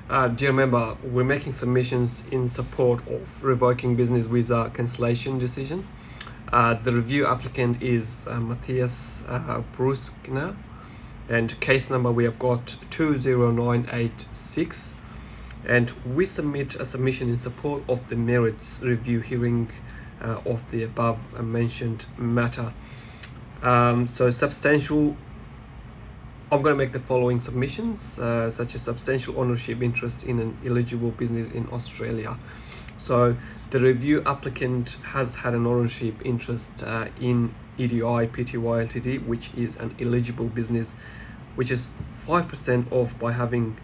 Do you remember we're making submissions in support of revoking business visa cancellation decision? The review applicant is Matthias Bruskner, and case number we have got 20986, and we submit a submission in support of the merits review hearing of the above mentioned matter. So substantial, I'm going to make the following submissions, such as substantial ownership interest in an eligible business in Australia. So the review applicant has had an ownership interest in EDI Pty Ltd, which is an eligible business, which is 5% off by having,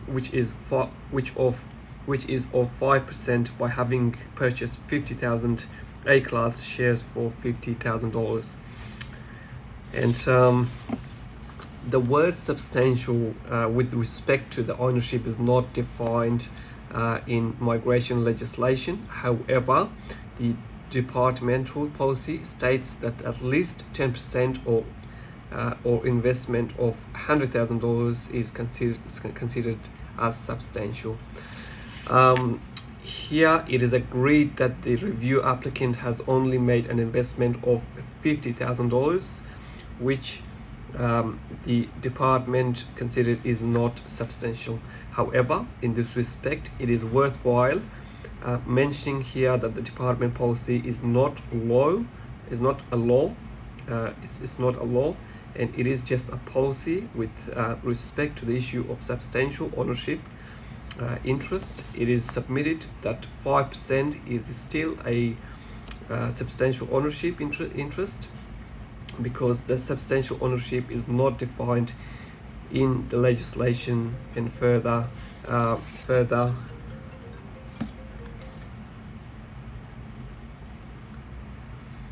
which is of 5% by having purchased 50,000 A-class shares for $50,000. And the word substantial with respect to the ownership is not defined in migration legislation. However, the departmental policy states that at least 10% or investment of $100,000 is considered as substantial. Here it is agreed that the review applicant has only made an investment of $50,000, which the department considered is not substantial. However, in this respect, it is worthwhile mentioning here that the department policy is not a law, it's not a law, and it is just a policy with respect to the issue of substantial ownership interest. It is submitted that 5% is still a substantial ownership interest, because the substantial ownership is not defined in the legislation, and further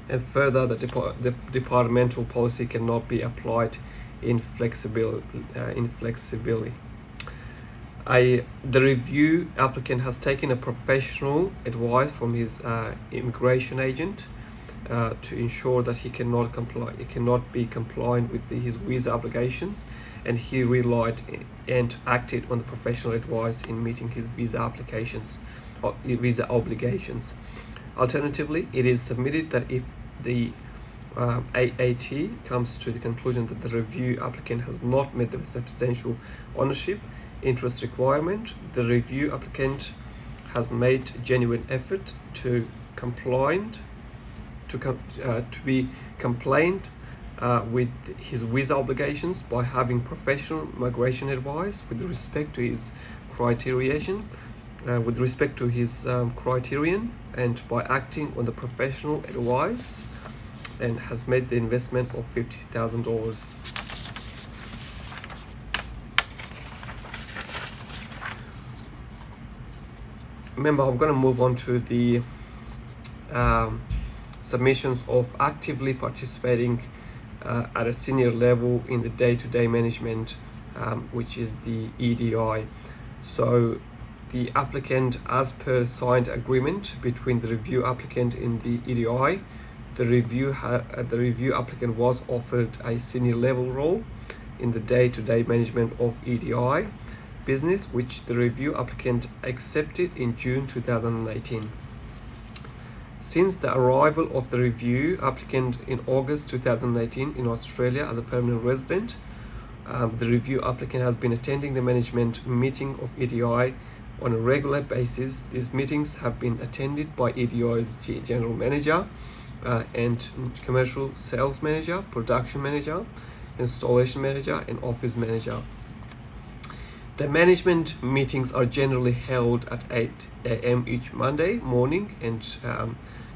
the departmental policy cannot be applied inflexibly. The review applicant has taken a professional advice from his immigration agent to ensure that he cannot be compliant with his visa obligations, and he relied and acted on the professional advice in meeting his visa obligations. Alternatively, it is submitted that if the AAT comes to the conclusion that the review applicant has not met the substantial ownership interest requirement, the review applicant has made genuine effort to be compliant with his visa obligations by having professional migration advice with respect to his criterion, and by acting on the professional advice, and has made the investment of $50,000. Remember, I'm going to move on to the submissions of actively participating at a senior level in the day-to-day management, which is the EDI. So the applicant, as per signed agreement between the review applicant and the EDI, the review applicant was offered a senior level role in the day-to-day management of EDI business, which the review applicant accepted in June 2018. Since the arrival of the review applicant in August 2018 in Australia as a permanent resident, the review applicant has been attending the management meeting of EDI on a regular basis. These meetings have been attended by EDI's general manager and commercial sales manager, production manager, installation manager, and office manager. The management meetings are generally held at 8 a.m. each Monday morning, and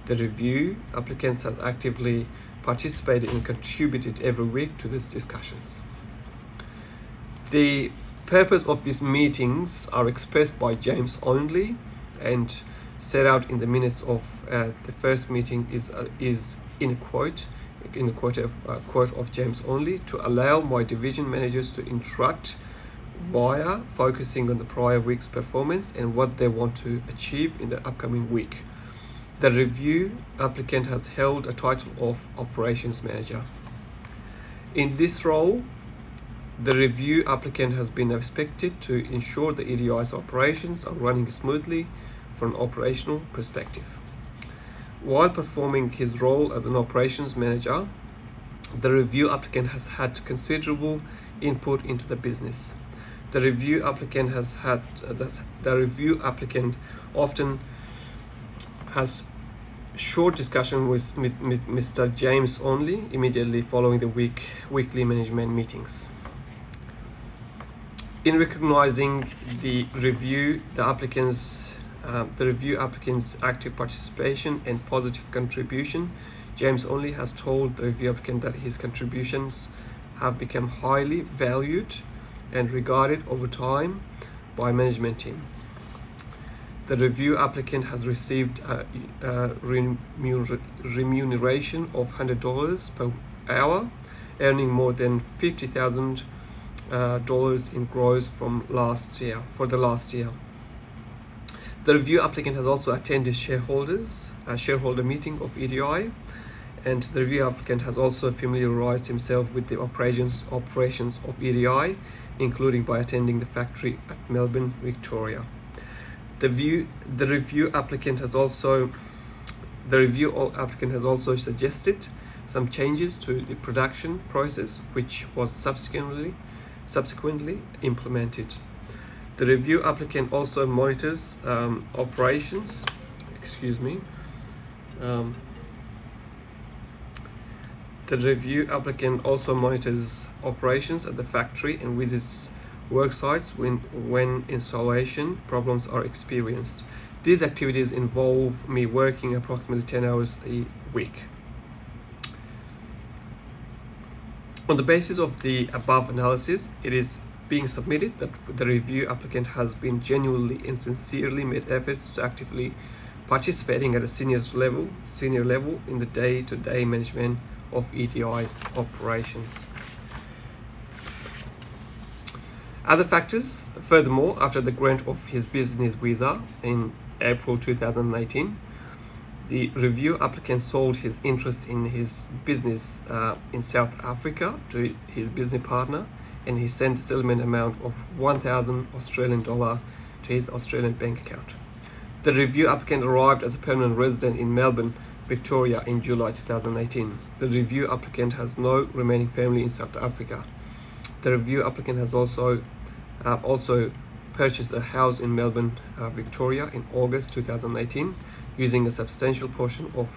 the review applicants have actively participated and contributed every week to these discussions. The purpose of these meetings are expressed by James only, and set out in the minutes of the first meeting is in a quote of James only, to allow my division managers to interact via focusing on the prior week's performance and what they want to achieve in the upcoming week. The review applicant has held a title of operations manager. In this role, The review applicant has been expected to ensure the EDI's operations are running smoothly from an operational perspective. While performing his role as an operations manager, the review applicant has had considerable input into the business. The review applicant often has short discussion with Mr. James only immediately following the weekly management meetings. In recognizing the review applicant's active participation and positive contribution, James only has told the review applicant that his contributions have become highly valued and regarded over time by management team. The review applicant has received a remuneration of $100 per hour, earning more than $50,000 in gross for the last year. The review applicant has also attended a shareholder meeting of EDI, and the review applicant has also familiarized himself with the operations of EDI, including by attending the factory at Melbourne, Victoria. The review applicant has also suggested some changes to the production process, which was subsequently implemented. The review applicant also monitors operations. The review applicant also monitors operations at the factory and visits work sites when installation problems are experienced. These activities involve me working approximately 10 hours a week. On the basis of the above analysis, it is being submitted that the review applicant has been genuinely and sincerely made efforts to actively participating at a senior level in the day-to-day management of EDI's operations. Other factors: furthermore, after the grant of his business visa in April 2018, the review applicant sold his interest in his business in South Africa to his business partner, and he sent the settlement amount of $1,000 to his Australian bank account. The review applicant arrived as a permanent resident in Melbourne, Victoria in July 2018. The review applicant has no remaining family in South Africa. The review applicant has also purchased a house in Melbourne, Victoria in August 2018, using a substantial portion of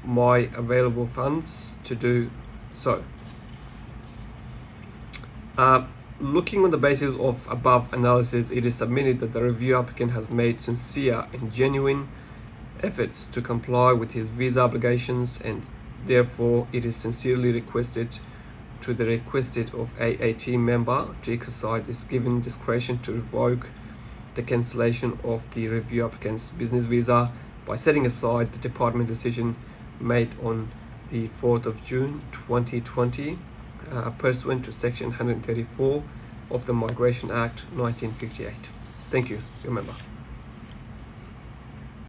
my available funds to do so. Looking on the basis of above analysis, it is submitted that the review applicant has made sincere and genuine efforts to comply with his visa obligations, and therefore it is sincerely requested of AAT member to exercise its given discretion to revoke the cancellation of the review applicant's business visa by setting aside the department decision made on the 4th of June 2020 pursuant to section 134 of the Migration Act 1958. Thank you, your member.